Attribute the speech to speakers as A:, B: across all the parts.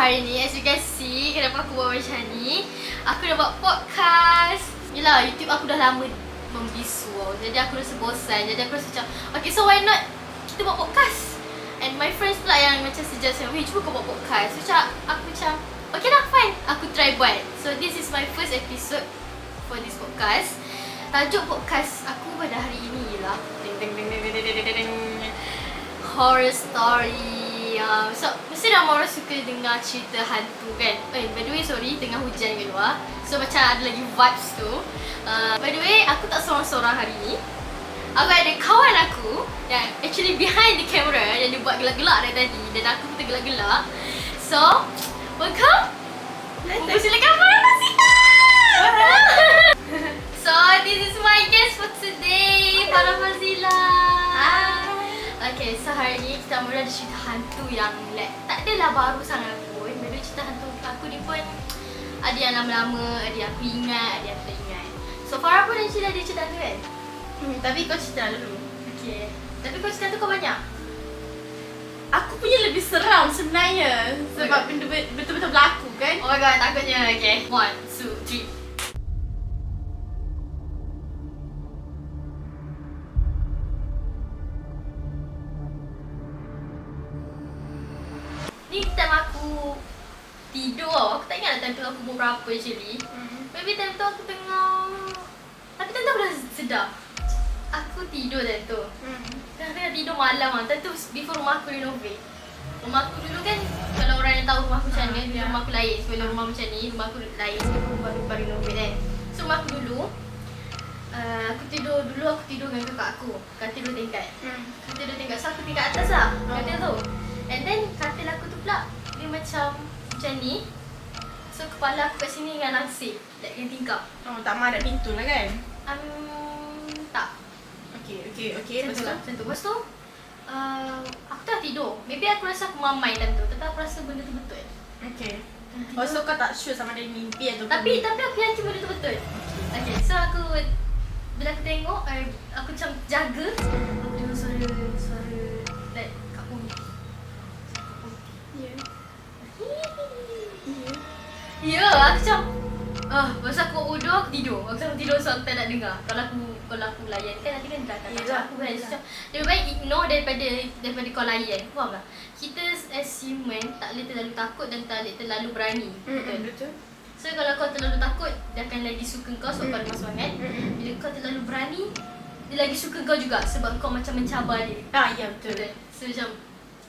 A: hari ni, as you can see, kenapa aku buat macam ni, aku dah buat podcast. Yelah, YouTube aku dah lama membisu, jadi aku rasa bosan. Jadi aku rasa macam, okay, so why not kita buat podcast? And my friends pula yang macam suggest, weh, cuba kau buat podcast. So aku macam, okay lah, fine, aku try buat. So this is my first episode for this podcast. Tajuk podcast aku pada hari ini ialah horror story. So mesti ramai orang suka dengar cerita hantu kan. By the way, sorry, tengah hujan kat luar, so macam ada lagi vibes tu. By the way, aku tak seorang-seorang hari ni. Aku ada kawan aku yang actually behind the camera, yang dia buat gelak-gelak dari tadi, dan aku pun tergelak-gelak. So welcome. Silakan Farah. So this is my guest for today, Farah Fazila. Okay, so hari ni kita mula ada cerita hantu yang tak adalah baru sangat pun. Benda cerita hantu aku ni pun ada yang lama-lama, ada yang aku ingat, ada yang tak ingat. So Farah pun actually ada cerita hantu kan? Tapi kau cerita dulu. Okay. Tapi kau cerita hantu kau banyak?
B: Aku punya lebih seram sebenarnya. Sebab benda betul-betul berlaku kan.
A: Oh my god, takutnya. Okay, 1, 2, 3. Ni time aku tidur tau. Aku tak ingat lah time tu aku umur berapa actually. Maybe time tu aku tengah, tapi time tu aku dah sedar aku tidur time tu. Tengah tidur malam lah. Time tu before rumah aku renovate. Rumah aku dulu kan, kalau orang yang tahu rumah aku macam mana, rumah aku lain. Sebelum rumah macam ni, rumah aku lain. Baru renovate kan. So rumah aku dulu, aku tidur dengan kakak aku. Katil 2 tingkat. Katil 2 tingkat. So aku tingkat atas lah katil tu. And then katil aku tu pula dia macam ni. So kepala aku kat sini dengan langsir dengan tingkap.
B: Oh, tak mahu ada pintu lah kan?
A: Tak.
B: Okay.
A: Macam tu. Lepas tu aku tak tidur. Maybe aku rasa aku mamai time tu. Tapi aku rasa benda tu betul.
B: Okay. Oh, so kau tak sure sama ada mimpi atau
A: Tapi aku yakin benda tu betul. Okay, so bila aku tengok, aku macam jaga. Aku dengar suara like kat bumi. Ya, aku macam masa aku buat wudu, aku tidur. Aku tidur so aku tak nak dengar. Kalau aku layan kan nanti kan datang aku kan. Macam lebih baik ignore daripada kau layan. Faham tak? Kita as human tak boleh terlalu takut dan tak boleh terlalu berani.
B: Betul.
A: So kalau kau terlalu takut, dia akan lagi suka kau sebab kau ada semangat. Bila kau terlalu berani, dia lagi suka kau juga sebab kau macam mencabar dia.
B: Ya betul.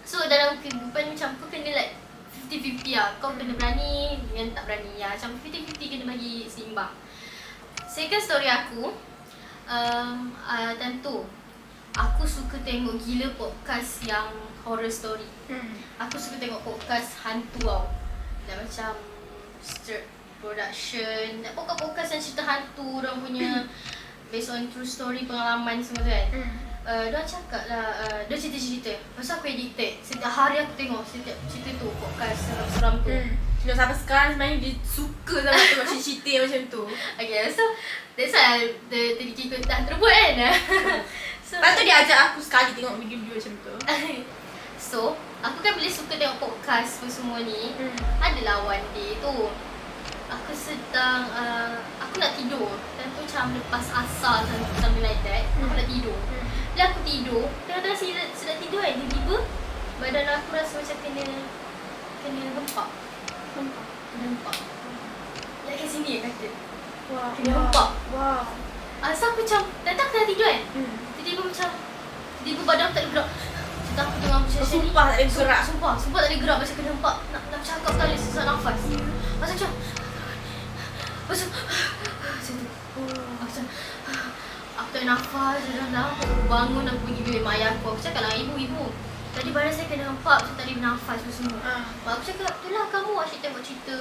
A: So dalam kehidupan macam kau kena like 50-50 lah. Kau kena berani dengan tak berani lah. Macam 50-50 kena bagi seimbang. Second story aku, tentu aku suka tengok gila podcast yang horror story. Aku suka tengok podcast hantu tau. Dan macam Sturt Production, podcast yang cerita hantu, orang punya based on true story, pengalaman semua tu kan. Diorang cakap lah, dia cerita-cerita. Pasal aku addicted. Setiap hari aku tengok setiap cerita tu, podcast seram-seram tu.
B: Sampai sekarang sebenarnya dia suka sangat tengok cerita macam tu.
A: Okay, so that's why dia ikut tak terbuat kan. So,
B: lepas tu dia ajak aku sekali tengok video-video macam tu.
A: So, aku kan boleh suka tengok podcast pun semua ni. Adalah one day tu aku sedang, aku nak tidur. Dan tu macam lepas asar something like that. Aku nak tidur. Bila aku tidur, tengah-tengah sedang tidur kan, tiba-tiba badan aku rasa macam kena hempak. Kena hempak. Like kat sini kata. Kena hempak.
B: Wow.
A: So aku macam, tak aku tengah tidur kan. Tiba-tiba badan aku tak boleh gerak. Kita aku tengah macam ni.
B: Sumpah tak boleh gerak.
A: Sumpah tak boleh gerak, macam kena hempak. Nak cakap tak boleh sesak nafas. Macam macam tu. Aku tak nafas, aku bangun, aku pergi bilik mak ayah aku. Aku cakap lah, ibu, tadi badan saya kena hempak, saya tak boleh bernafas semua. Mak aku cakap, itulah kamu asyik tengok cerita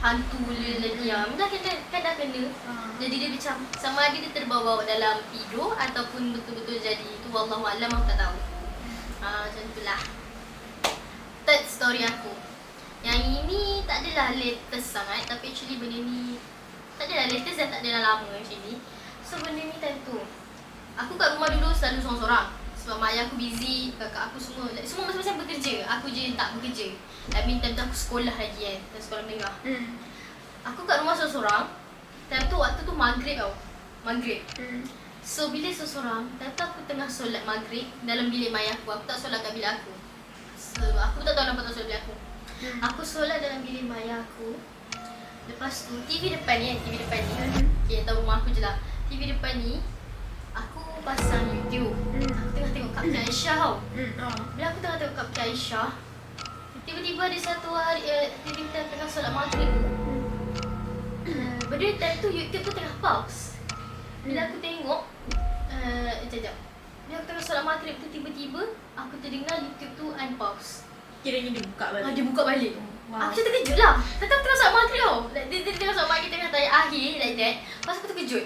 A: hantu diam. Dah dah kena. Jadi dia macam, sama ada dia terbawa dalam tidur ataupun betul-betul jadi. Itu wallahualam, aku tak tahu. Macam itulah. Third story aku. Yang ini tak adalah latest sangat, tapi actually benda ni tak adalah latest dan tak adalah lama actually. So benda ni time tu, aku kat rumah dulu selalu sorang-sorang. Sebab mak ayah aku busy, kakak aku semua semua masing-masing bekerja. Aku je tak bekerja. Tapi time tu aku sekolah lagi kan, sekolah menengah. Aku kat rumah seorang-seorang. Time tu waktu tu maghrib tau. Maghrib. So bila seorang-seorang, time tu aku tengah solat maghrib dalam bilik mak ayah aku. Aku tak solat kat bilik aku. So aku tak tahu kenapa tak solat bilik aku. Aku solat dalam bilik mak ayah aku. Lepas tu TV depan ni, TV depan ni. Okay, tahu rumah aku je lah. TV depan ni aku pasang YouTube. Aku tengah tengok Kak Putih Aisyah tau. Bila aku tengah tengok Kak Putih Aisyah, tiba-tiba ada satu hari TV tengah solat maghrib. Pada time tu YouTube tu tengah pause. Bila aku tengok sekejap. Bila aku tengah solat maghrib tu, tiba-tiba aku terdengar YouTube tu unpause.
B: Kiranya dia buka balik.
A: Dia buka balik.
B: Wow.
A: Aku macam terkejut lah. Tetap tengah solat maghrib tau. Dia tengah solat maghrib tengah tayat akhir like that. Lepas aku terkejut.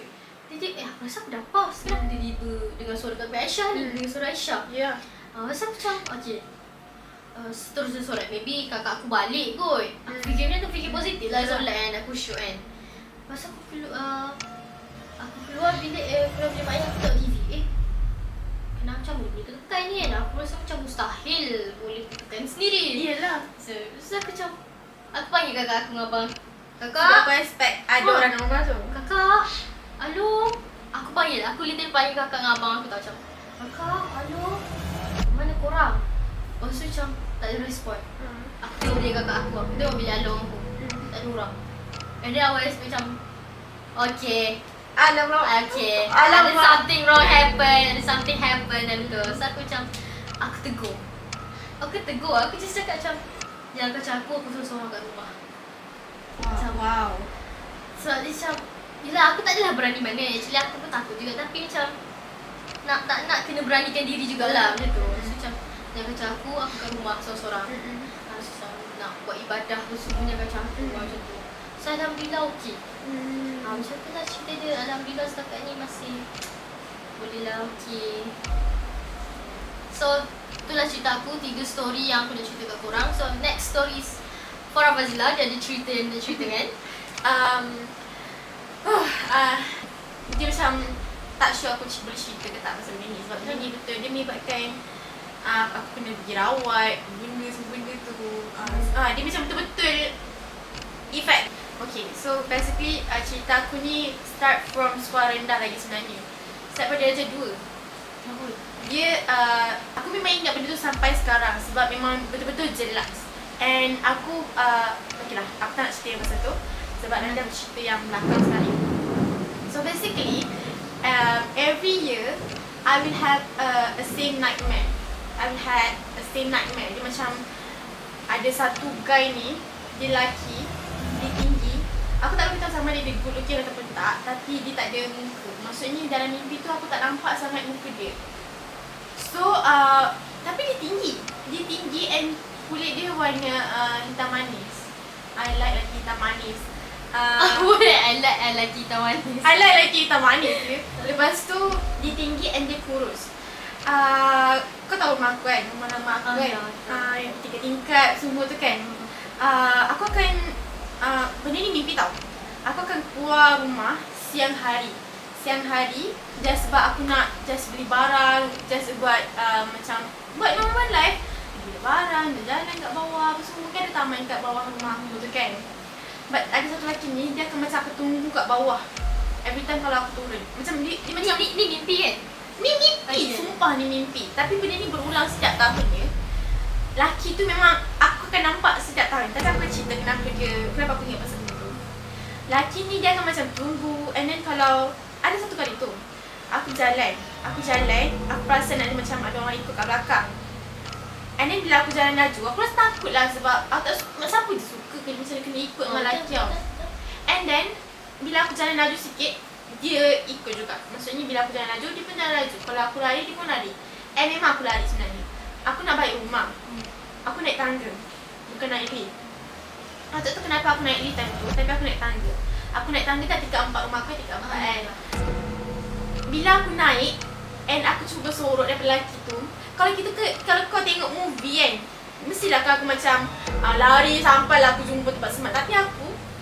A: Dia aku rasa aku dah pause. Kenapa tiba-tiba dengan suara Kak Putih Aisyah ni? Dengan suara Aisyah.
B: Ya.
A: Lepas aku macam, okay. Seterusnya solat. Maybe kakak aku balik kot. Aku fikirnya tu fikir positif lah solat kan. Aku syuk kan. Lepas aku keluar bilik keluar bilik mak ayah, aku tengok TV. Kenapa macam boleh tekan ni kan? Aku rasa macam mustahil boleh tekan sendiri.
B: Iyalah.
A: So aku macam, aku panggil kakak aku dengan abang.
B: Sebab
A: Kakak,
B: aku expect ada orang nak masuk.
A: kakak, alo. Aku panggil, aku literally panggil kakak dengan abang aku tau macam, kakak, alo. Mana korang? Lepas tu macam tak ada respon. Aku tengok bilik kakak aku tengok bilik along aku. Tak ada orang. And then I was macam, okay.
B: Alamak.
A: Okay,
B: Alamak.
A: ada something wrong happen, ada something happen dan tu. So aku macam, aku tegur. Aku just cakap macam, jangan kacau aku seorang-seorang kat rumah.
B: Wow.
A: So dia macam, yelah aku tak adalah berani mana. Actually aku pun takut juga, tapi macam nak kena beranikan diri jugalah macam tu. So macam, jangan kacau aku kat rumah seorang-seorang. Macam nak buat ibadah tu semuanya kacau aku macam tu. So alhamdulillah okey. Macam tu lah cerita dia. Alhamdulillah setakat ni masih boleh lah okey. So itulah cerita aku, 3 story yang aku nak cerita kat korang. So next story is Farah Fazila. Dia ada cerita yang dia cerita kan.
B: Dia macam tak sure aku boleh cerita ke tak pasal benda ni. Sebab benda ni betul dia melibatkan aku kena pergi rawat, semua benda tu. Dia macam betul-betul effect. Okay, so basically cerita aku ni start from sekolah rendah lagi sebenarnya. Start pada darjah 2. Dia, aku memang ingat benda tu sampai sekarang sebab memang betul-betul jelas. And aku, okay lah, aku tak nak cerita yang pasal tu sebab nanti aku cerita yang belakang sekali. So basically, every year, I will have a same nightmare. I will have a same nightmare. Dia macam ada satu guy ni, dia lelaki, dia tinggi. Aku tak tahu sama dia good looking ataupun tak, tapi dia tak ada muka. Maksudnya dalam mimpi tu aku tak nampak sangat muka dia. So, tapi dia tinggi. Dia tinggi and kulit dia warna hitam manis. I like lelaki hitam manis.
A: I like hitam manis.
B: I like lelaki hitam manis dia. Lepas tu, dia tinggi and dia kurus. Kau tahu rumah aku kan? Rumah lama aku kan? Yang 3 tingkat semua tu kan? Aku akan benda ni mimpi tau. Aku akan keluar rumah siang hari, just sebab aku nak just beli barang, just buat macam buat normal life. Beli barang, jalan kat bawah, apa semua kan ada taman kat bawah rumah aku tu kan. But ada satu lelaki ni, dia akan macam aku tunggu kat bawah every time kalau aku turun. Macam dia macam
A: ni mimpi kan?
B: Ni mimpi, sumpah ni mimpi. Tapi benda ni berulang setiap tahunnya. Laki tu memang aku akan nampak setiap tahun. Tapi aku cerita kenapa aku ingat pasal benda tu. Laki ni dia akan macam tunggu. And then kalau ada satu kali tu aku jalan, aku perasan ada macam ada orang ikut kat belakang. And then bila aku jalan laju, aku rasa takut lah sebab aku tak suka, siapa dia suka kena ikut dengan lelaki tau. And then bila aku jalan laju sikit, dia ikut juga. Maksudnya bila aku jalan laju, dia pun jalan laju. Kalau aku lari, dia pun lari. And memang aku lari sebenarnya. Aku nak balik rumah. Aku naik tangga, bukan naik lift. Tak tahu kenapa aku naik lift time tu, tapi aku naik tangga. Aku naik tangga kat tingkat 4 rumah aku, tingkat 4 kan. Bila aku naik, and aku cuba sorok daripada lelaki tu. Kalau kau tengok movie kan, mestilah aku macam lari sampailah aku jumpa tempat semat. Tapi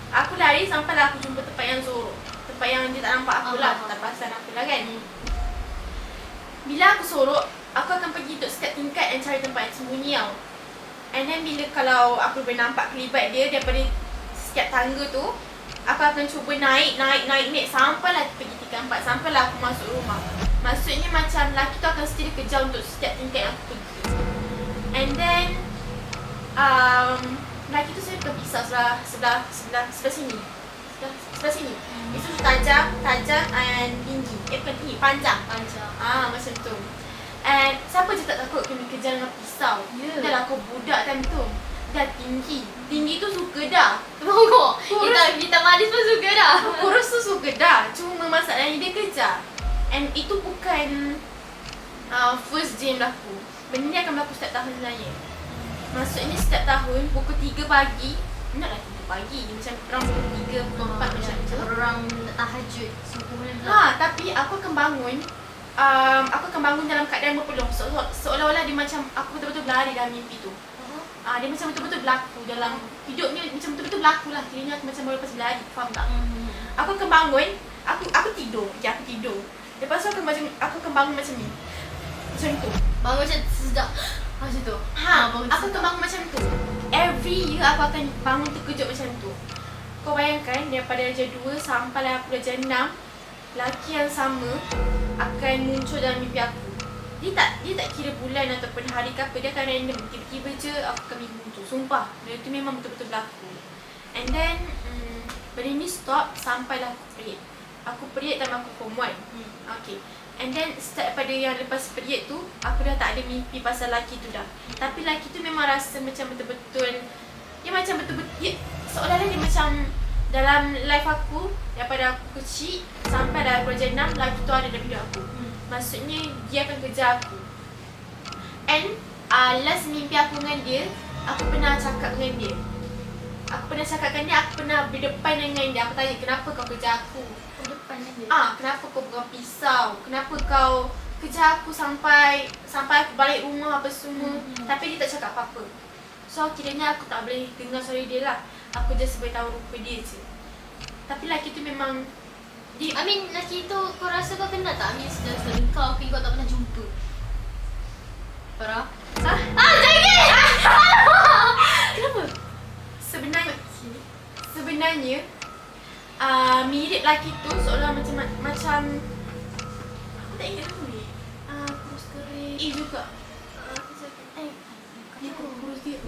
B: aku lari sampailah aku jumpa tempat yang sorok. Tempat yang dia tak nampak aku lah, tak perasan aku lah kan. Bila aku sorok, aku akan pergi untuk setiap tingkat dan cari tempat yang sembunyi tau. And then bila kalau aku boleh nampak kelibat dia daripada setiap tangga tu, aku akan cuba naik sampailah pergi tingkat 4, sampailah aku masuk rumah. Maksudnya macam lelaki tu akan setia kejar untuk setiap tingkat yang aku pergi. And then lelaki tu saya berpisah sebelah sini. Sebelah sini. Itu tajam and tinggi. Bukan tinggi, panjang. Macam tu. And siapa je tak takut kena kejar dengan pisau. Dah lah kau budak time tu. Dah tinggi tu suka dah.
A: Tunggu. Kita manis pun suka dah.
B: Kurus tu suka dah. Cuma masalahnya dia kejar. And itu bukan first day berlaku. Benda ni akan berlaku setiap tahun sebenarnya. Maksudnya setiap tahun pukul 3 pagi. Naklah 3 pagi. Macam orang pukul 3, pukul 4 macam tu.
A: Orang tahajud subuh ni.
B: Tapi aku akan bangun. Aku akan bangun dalam keadaan berpeluh. Seolah-olah dia macam aku betul-betul berlari dalam mimpi tu. Dia macam betul-betul berlaku dalam hidup ni, macam betul-betul berlaku lah. Kiranya aku macam baru lepas berlari. Faham tak? Aku akan bangun. Aku tidur. Aku tidur. Lepas tu aku akan bangun macam ni. Macam tu.
A: Bangun macam sedap. Macam tu.
B: Aku akan bangun macam tu. Every year aku akan bangun terkejut macam tu. Kau bayangkan daripada darjah 2 sampai aku darjah 6, lelaki yang sama akan muncul dalam mimpi aku. Dia tak kira bulan ataupun hari ke apa, dia akan random. Tiba-tiba je aku akan mimpi muncul. Sumpah, benda tu memang betul-betul berlaku. And then benda ni stop sampailah aku period. Aku period time aku form 1. Okay. And then start pada yang lepas period tu, aku dah tak ada mimpi pasal lelaki tu dah. Tapi lelaki tu memang rasa macam betul-betul, dia macam betul-betul, seolah-olah dia macam dalam life aku, daripada aku kecil sampai dah aku darjah 6, lelaki tu ada dalam hidup aku. Maksudnya dia akan kejar aku. And last mimpi aku dengan dia, aku pernah cakap dengan dia. Aku pernah berdepan dengan dia. Aku tanya, kenapa kau kejar aku?
A: Depan dia.
B: Kenapa kau pegang pisau? Kenapa kau kejar aku sampai aku balik rumah apa semua. Tapi dia tak cakap apa-apa. So kiranya aku tak boleh dengar suara dia lah. Aku just boleh tahu rupa dia je. Tapi lelaki tu memang
A: lelaki tu kau rasa kau kenal tak? Sedang kau tak pernah jumpa. Farah? Jangan! Kenapa?
B: Sebenarnya mirip lelaki tu seolah macam aku tak ingat nama dia. Kurus kering. Juga. Kurus dia.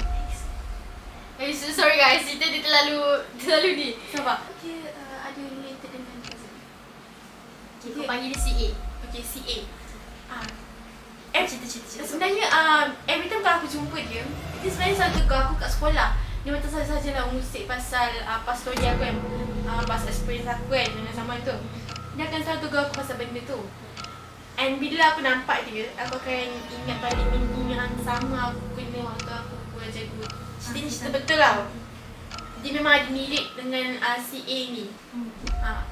A: Sorry guys, dia terlalu ni.
B: Sabar. Dia ada related dengan cousin.
A: Kita panggil dia CA.
B: Okay, CA.
A: Cerita.
B: Sebenarnya every time kalau aku jumpa dia sebenarnya selalu tegur aku kat sekolah. Dia macam saja-sajalah ngusik pasal story aku kan, pasal experience aku kan dengan zaman tu. Dia akan selalu tegur aku pasal benda tu. And bila aku nampak dia, aku akan ingat balik mimpi yang sama aku kena waktu aku darjah 2. Cerita ni cerita betul tau. Dia memang ada mirip dengan CA ni.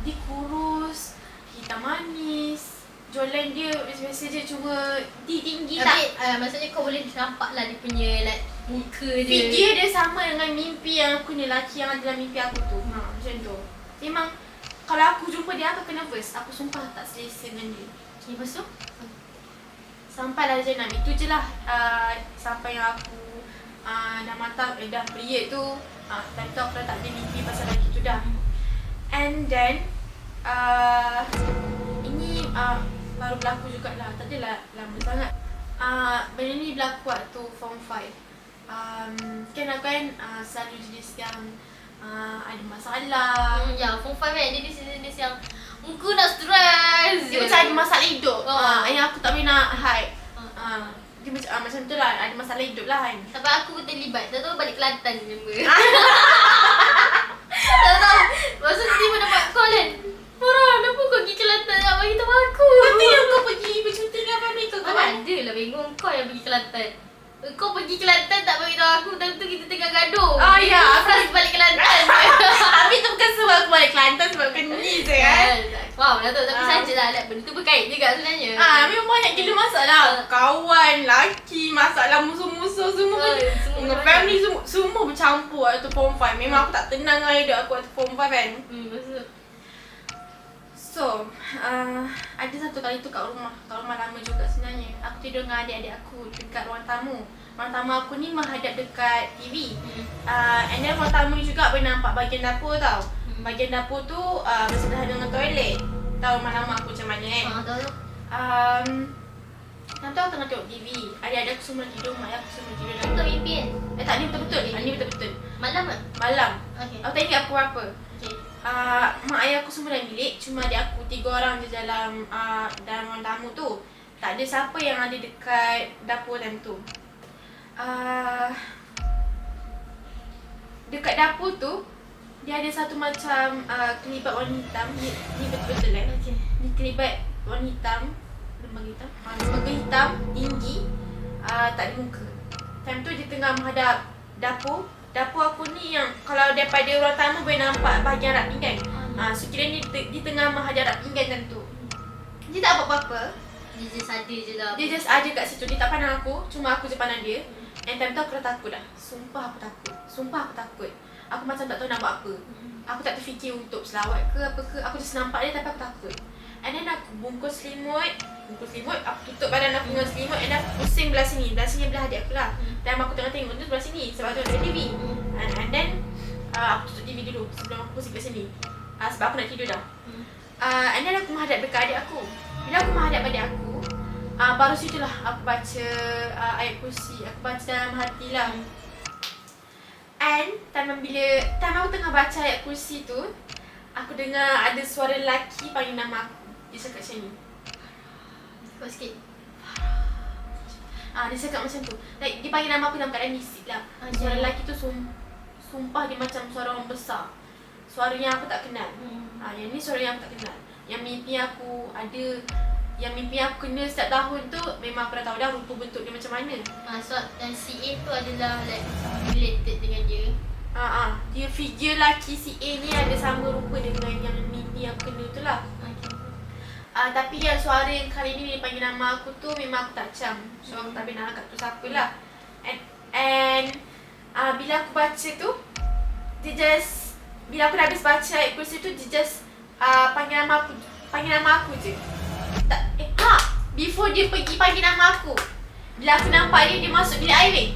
B: Dia kurus, hitam manis, jualan dia biasa-biasa je, cuma dia tinggi tak.
A: Maksudnya kau boleh nampak lah dia punya muka dia.
B: Dia dia sama dengan mimpi yang aku ni, lelaki yang ada dalam mimpi aku tu. Macam tu. Memang kalau aku jumpa dia aku akan nervous. Aku sumpah tak selesa dengan dia.
A: Lepas tu?
B: Sampai darjah 6. Itu je lah sampai yang aku dah period tu. Time tu aku dah tak ada mimpi pasal lelaki tu dah. And then ini baru berlaku jugalah. Tak adalah lama sangat. Benda ni berlaku waktu form 5. Kan aku kan selalu jenis yang ada masalah.
A: Form 5 kan, dia jenis yang muka nak stress.
B: Dia macam ada masalah hidup. Yang aku tak boleh nak hide. Dia macam tu lah, ada masalah hidup lah kan.
A: Sampai aku terlibat, tak tahu balik Kelantan je member. Tak tahu, masa tiba dapat call kan, Farah, kenapa kau pergi Kelantan nak bagi tahu aku?
B: Nanti yang kau pergi bercuti dengan family kau kan?
A: Ada lah bingung kau yang pergi Kelantan. Kau pergi Kelantan tak bagi tahu aku, time tu kita tengah gaduh.
B: Ya,
A: aku balik Kelantan.
B: Tapi tu bukan sebab aku balik Kelantan, sebab ni je kan.
A: Faham lah tu, tapi sajalah benda tu berkait juga sebenarnya.
B: Memang banyak gila masalah. Kawan, laki, masalah musuh-musuh semua. Dengan family semua bercampur waktu form 5. Memang aku tak tenang dengan hidup aku waktu form 5 kan.
A: Maksud.
B: So So, ada satu kali tu kat rumah lama juga sebenarnya. Aku tidur dengan adik-adik aku dekat ruang tamu. Ruang tamu aku ni menghadap dekat TV. And then ruang tamu ni juga boleh nampak bahagian dapur tau. Bahagian dapur tu bersebelahan dengan toilet. Tahu rumah lama aku macam mana kan?
A: Tahu.
B: Time tu aku tengah tengok TV. Adik-adik aku semua tidur, mak ayah aku semua tidur.
A: Betul mimpi kan?
B: Tak, ni betul-betul. Ni betul-betul.
A: Malam ke?
B: Malam.
A: Okay.
B: Aku tak ingat aku apa.
A: Okay.
B: Mak ayah aku semua dalam bilik. Cuma adik aku 3 orang je dalam ruang tamu tu. Tak ada siapa yang ada dekat dapur time tu. Dekat dapur tu dia ada satu macam kelibat warna hitam. Ni betul-betul
A: Okay.
B: Ni kelibat warna hitam. Lembaga hitam tinggi. Tak ada muka. Time tu dia tengah menghadap dapur. Dapur aku ni yang kalau daripada ruang tamu boleh nampak bahagian rak pinggan. So kira ni dia tengah menghadap rak pinggan time tu. Dia tak buat apa-apa.
A: Dia just ada je lah.
B: Dia just ada kat situ. Dia tak pandang aku. Cuma aku je pandang dia. And time tu aku dah takut dah. Sumpah aku takut. Aku macam tak tahu nak buat apa. Aku tak terfikir untuk selawat ke apa ke. Aku just nampak dia tapi aku takut. And then aku bungkus selimut. Aku tutup badan aku dengan selimut. And then aku pusing belah sini. Belah sini belah adik aku lah. Dan aku tengah tengok tu sebelah sini. Sebab aku tengok TV. And then aku tutup TV dulu sebelum aku pusing kat sini. Sebab aku nak tidur dah. And then aku menghadap dekat adik aku. Bila aku menghadap adik aku, baru situlah aku baca ayat kursi. Aku baca dalam hati lah. And time aku tengah baca ayat kursi tu, aku dengar ada suara lelaki panggil nama aku. Dia cakap macam ni.
A: Cepat sikit.
B: Dia cakap macam tu. Like, dia panggil nama aku dalam keadaan bisik lah. Suara lelaki tu sumpah dia macam suara orang besar. Suara yang aku tak kenal. Yang ni suara yang aku tak kenal. Yang mimpi aku kena setiap tahun tu memang aku dah tahu dah rupa bentuk dia macam mana.
A: So CA tu adalah like related dengan dia.
B: Dia figure lelaki CA ni ada sama rupa dengan yang mimpi aku kena tu lah. Tapi yang suara yang kali ni dia panggil nama aku tu memang aku tak cam. So aku tak boleh nak angkat tu siapalah. And bila aku baca tu, dia just, bila aku dah habis baca ayat kursi tu, dia just panggil nama aku je. Before dia pergi panggil nama aku, bila aku nampak dia masuk bilik air weh.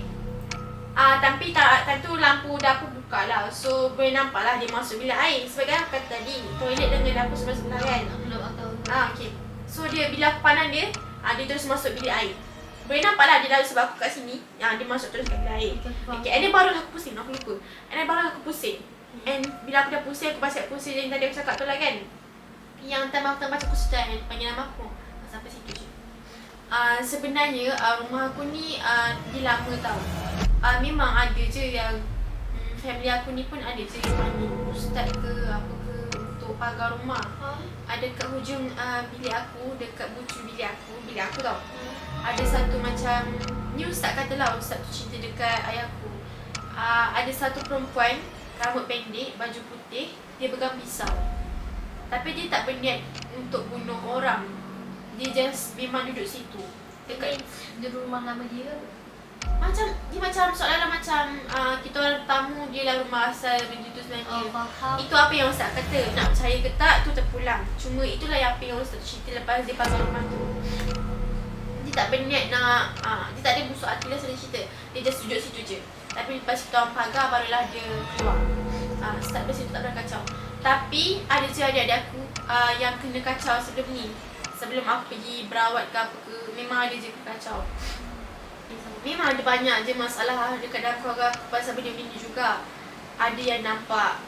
B: Tapi time tu lampu dapur buka lah. So boleh nampak lah dia masuk bilik air. Sebagai aku kata tadi, toilet dengan dapur sebelah-sebelah kan. Okay. So bila aku pandang dia, dia terus masuk bilik air. Boleh nampak lah dia lalu sebab aku kat sini. Dia masuk terus kat bilik air. Okay. And then barulah aku pusing, aku lupa. And then barulah aku pusing. And bila aku dah pusing, aku baca kursi yang tadi aku cakap tu lah kan. Yang time aku tengah baca kursi dan panggil nama aku. Sampai situ je. Sebenarnya rumah aku ni dia lama tau. Memang ada je yang family aku ni pun ada je yang panggil ustaz ke apa ke untuk pagar rumah. Ada kat hujung bilik aku, dekat bucu bilik aku tau. Ada satu macam, ni ustaz katalah, ustaz tu cerita dekat ayah aku. Ada satu perempuan, rambut pendek, baju putih, dia pegang pisau. Tapi dia tak berniat untuk bunuh orang. Dia just memang duduk situ. Dekat
A: di rumah lama dia.
B: Dia macam seolah-olah macam kita orang tamu, dia lah rumah asal benda tu sebenarnya.
A: Faham.
B: Itu apa yang ustaz kata. Nak percaya ke tak tu terpulang. Cuma itulah yang apa yang ustaz cerita lepas dia pasal rumah tu. Dia tak berniat nak dia tak ada busuk hati lah sedang cerita. Dia just duduk situ je. Tapi lepas kita orang pagar barulah dia keluar. Start dari situ tak pernah kacau. Tapi ada je adik-adik aku yang kena kacau sebelum ni. Sebelum aku pergi berawat ke apa ke, memang ada je kacau. Memang ada banyak je masalah dekat dalam keluarga aku pasal benda-benda juga. Ada yang nampak,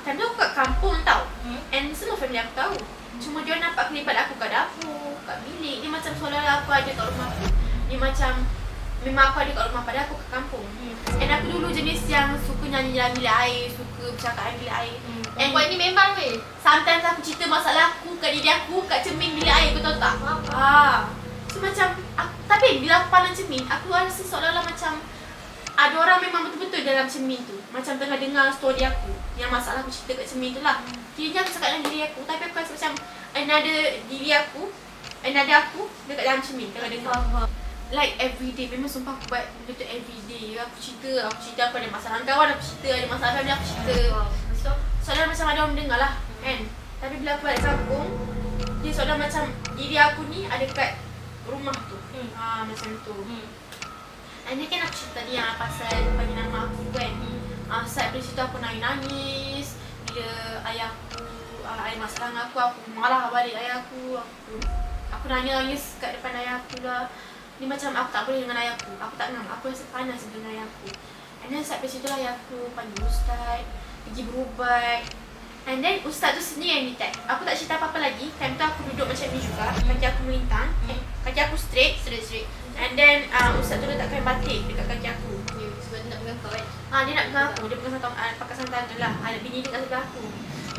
B: time tu aku kat kampung tau. And semua family aku tahu. Cuma dia nampak kelibat aku kat dapur, kat bilik. Dia macam seolah-olah aku ada kat rumah aku. Dia macam, memang aku ada kat rumah padahal aku kat kampung. And aku dulu jenis yang suka nyanyi dalam bilik air, suka bercakap dalam bilik air.
A: And buat ni memang weh.
B: Sometimes aku cerita masalah aku kat diri aku kat cermin bilik air, kau tahu tak? So macam, tapi bila aku pandang cermin, aku rasa seolah-olah macam ada orang memang betul-betul dalam cermin tu. Macam tengah dengar story aku, yang masalah aku cerita kat cermin tu lah. Kiranya aku cakap dengan diri aku, tapi aku rasa macam another diri aku, another aku dekat dalam cermin tengah dengar. Like everyday, memang sumpah aku buat benda tu everyday. Aku cerita aku ada masalah dengan kawan, aku cerita ada masalah family, aku cerita. Soalnya macam ada orang dengar lah kan. Tapi bila aku balik kampung, dia seolah macam diri aku ni ada kat rumah tu. Macam tu. And then kan aku cerita ni pasal panggil nama aku kan. Start dari situ aku nangis-nangis. Bila ayahku ada masalah dengan aku marah balik ayahku. Aku nangis-nangis kat depan ayahku lah. Ni macam aku tak boleh dengan ayahku. Aku tak ngam, aku rasa panas dengan ayahku. And then start dari situ lah ayahku panggil ustaz, pergi berubat. And then ustaz tu sendiri yang detect. Aku tak cerita apa-apa lagi. Time tu aku duduk macam ni juga. Kaki aku melintang. Kaki aku straight. And then ustaz tu letak kain batik dekat kaki aku.
A: Sebab dia nak pegang kau kan?
B: Dia nak pegang aku. Dia pegang pakai santan tu lah. Ada bini dia kat sebelah aku.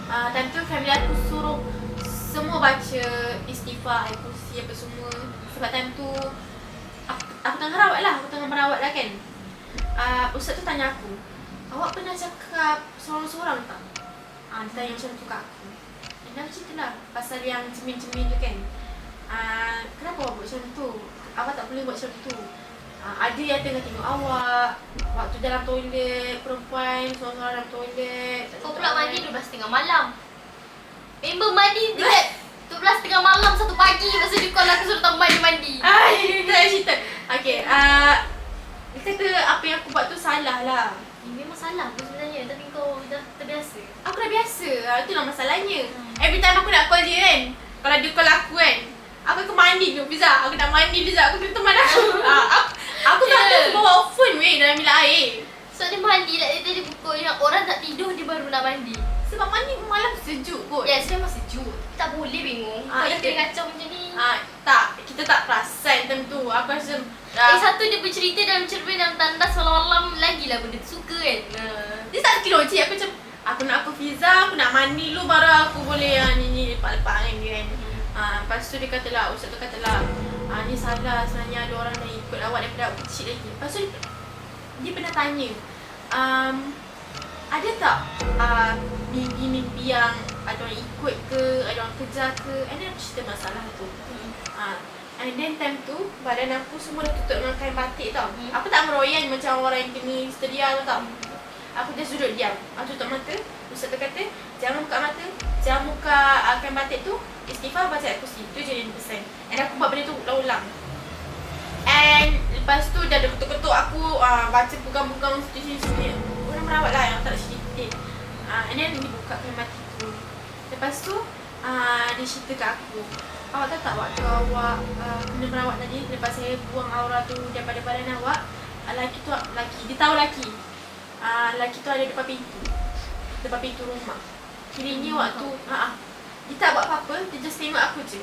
B: Time tu family aku suruh semua baca istighfar, ayat kursi apa semua. Sebab time tu aku tengah rawat lah. Aku tengah merawat lah kan. Ustaz tu tanya aku, awak pernah cakap seorang-seorang tak? Dia tanya macam tu kat aku. Dan aku cerita lah pasal yang cermin-cermin tu kan. Kenapa awak buat macam tu? Awak tak boleh buat macam tu. Ada yang tengah tengok awak waktu dalam toilet, perempuan seorang-seorang dalam toilet.
A: Kau pula mandi 12.30 malam. Member mandi dia 12.30 malam 1 pagi. Lepas tu dia call aku suruh tambah dia mandi.
B: Dia tak cerita. Okay, dia kata apa yang aku buat tu salah lah.
A: Memang salah pun sebenarnya. Tapi kau dah terbiasa.
B: Aku dah biasa. Itulah masalahnya. Every time aku nak call dia kan, kalau dia call aku kan, aku akan mandi dulu Fiza. Aku nak mandi Fiza. Aku kena teman aku. Aku tak tahu bawa phone weh dalam bilik air.
A: So dia mandi lah. Dia tadi pukul yang orang tak tidur dia baru nak mandi.
B: Sebab mandi malam sejuk kot.
A: Yes, memang sejuk. Tak boleh bingung. Kau dah kena kacau macam ni.
B: Tak. Kita tak perasan time tu. Aku rasa
A: satu dia bercerita dalam cermin dalam tandas malam-malam. Lagilah benda tu suka kan.
B: Dia tak kira cik. Aku macam aku nak Fiza. Aku nak mandi dulu baru aku boleh ni lepak-lepak dengan dia kan. Lepas tu dia kata lah, ustaz tu kata lah, ni salah sebenarnya ada orang yang ikut awak daripada aku kecil lagi. Lepas tu dia pernah tanya, ada tak mimpi-mimpi yang ada orang ikut ke, ada orang kejar ke? And then aku cerita masalah tu. And then time tu badan aku semua dah tutup dengan kain batik tau. Aku tak meroyan macam orang yang kena histeria tu tau. Aku just duduk diam. Aku tutup mata. Ustaz tu kata, jangan buka mata, jangan buka kain batik tu. Istighfar, baca ayat kursi. Itu je yang pesan. And aku buat benda tu ulang-ulang. And lepas tu dah ada ketuk-ketuk aku baca pegang-pegang sini. Orang merawat lah yang tak cerita. And then dia buka kain batik tu. Lepas tu dia cerita kat aku, awak tahu tak waktu awak kena merawat tadi, lepas saya buang aura tu daripada badan awak, lelaki dia tahu lelaki tu ada depan pintu rumah. Kiranya waktu dia tak buat apa-apa, dia just tengok aku je.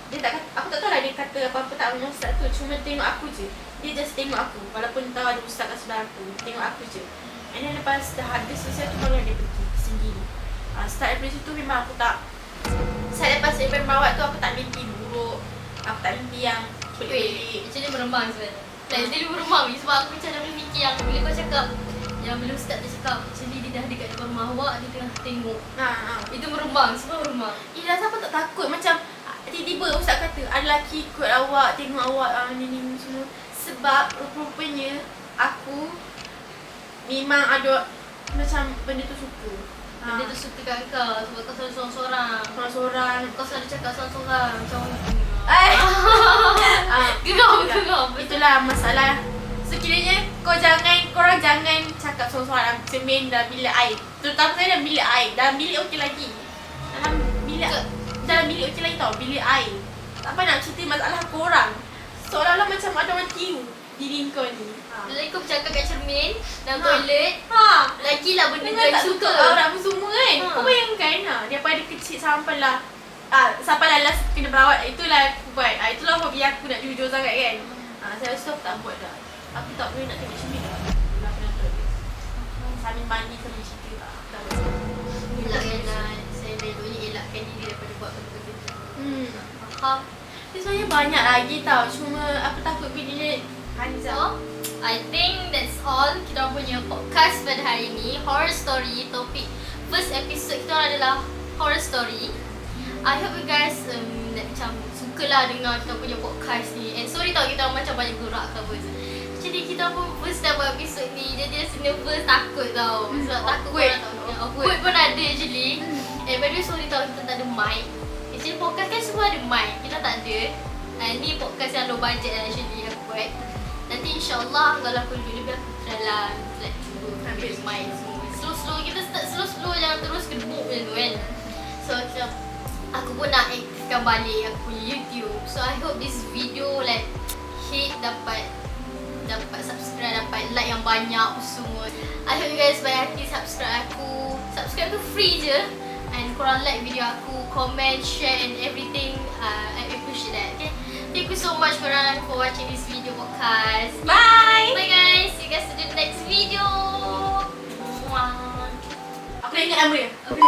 B: Dia tak kata, aku tak tahu lah dia kata apa-apa tak dengan ustaz tu, cuma tengok aku je. Dia just tengok aku, walaupun tahu ada ustaz kat sebelah aku, tengok aku je. And then lepas dah habis selesai tu baru dia pergi sendiri. Start daripada situ memang aku tak, saya lepas daripada merawat tu aku tak mimpi buruk. Aku tak mimpi yang pelik-pelik.
A: Macam dia merembang sebenarnya. Dia merembang sebab aku macam dah fikir yang bila kau cakap, yang bila ustaz dia cakap macam ni dia dah dekat depan rumah awak, dia tengah tengok. Itu merembang, semua merembang.
B: Rasa apa tak takut macam tiba-tiba ustaz kata ada lelaki ikut awak, tengok awak ni semua. Sebab rupanya aku memang ada macam benda tu suka.
A: Benda tu suka kat kau sebab kau selalu
B: Seorang-seorang.
A: Kau selalu cakap seorang-seorang macam geram.
B: Itulah masalah. So kiranya korang jangan cakap seorang-seorang dalam cermin dalam bilik air. Terutama saya dalam bilik air. Dalam bilik okey lagi. Dalam bilik okey lagi tau, bilik air. Tak apa nak cerita masalah korang. Seolah-olah macam ada orang tiru diri kau ni.
A: Lagi kau bercakap kat cermin dalam toilet. Lagilah benda kau
B: tak
A: suka.
B: suka aura apa semua kan. Kau bayangkan daripada kecil sampailah last kena berawat. Itulah aku buat. Itulah hobi aku nak jujur sangat kan. Saya rasa aku tak buat dah. Aku tak boleh nak tengok cermin dah. Bila aku nak toilet sambil mandi sambil cerita tak buat.
A: Elakkan saya eloknya elakkan diri daripada buat benda-benda tu. Faham?
B: Dia sebenarnya banyak lagi tau. Cuma aku takut bila
A: So, I think that's all kita punya podcast pada hari ini. Horror story, topik first episode kita adalah horror story. I hope you guys macam sukalah dengar kita punya podcast ni. And sorry tau kita macam banyak gerak ke apa. Jadi kita pun first time buat episode ni, jadi rasa nervous, takut tau. Sebab takut korang tahu. Awkward pun ada actually. by the way, sorry tau kita tak ada mic. Actually podcast kan semua ada mic, kita tak ada. Ni podcast yang low budget lah actually aku buat. Nanti insyaAllah kalau aku duduk lebih aku try lah like cuba ambil mic semua. Slow-slow, kita start slow-slow, jangan terus gedebuk macam tu kan. So aku pun nak aktifkan balik aku punya YouTube. So I hope this video like hit, dapat subscribe, dapat like yang banyak semua. I hope you guys baik hati subscribe aku. Subscribe tu free je. And korang like video aku, comment, share and everything. I appreciate that. Okay. Thank you so much korang for watching this video podcast.
B: Bye!
A: Bye guys. See you guys in the next video.
B: Aku dah ingat nama dia.
A: Okay.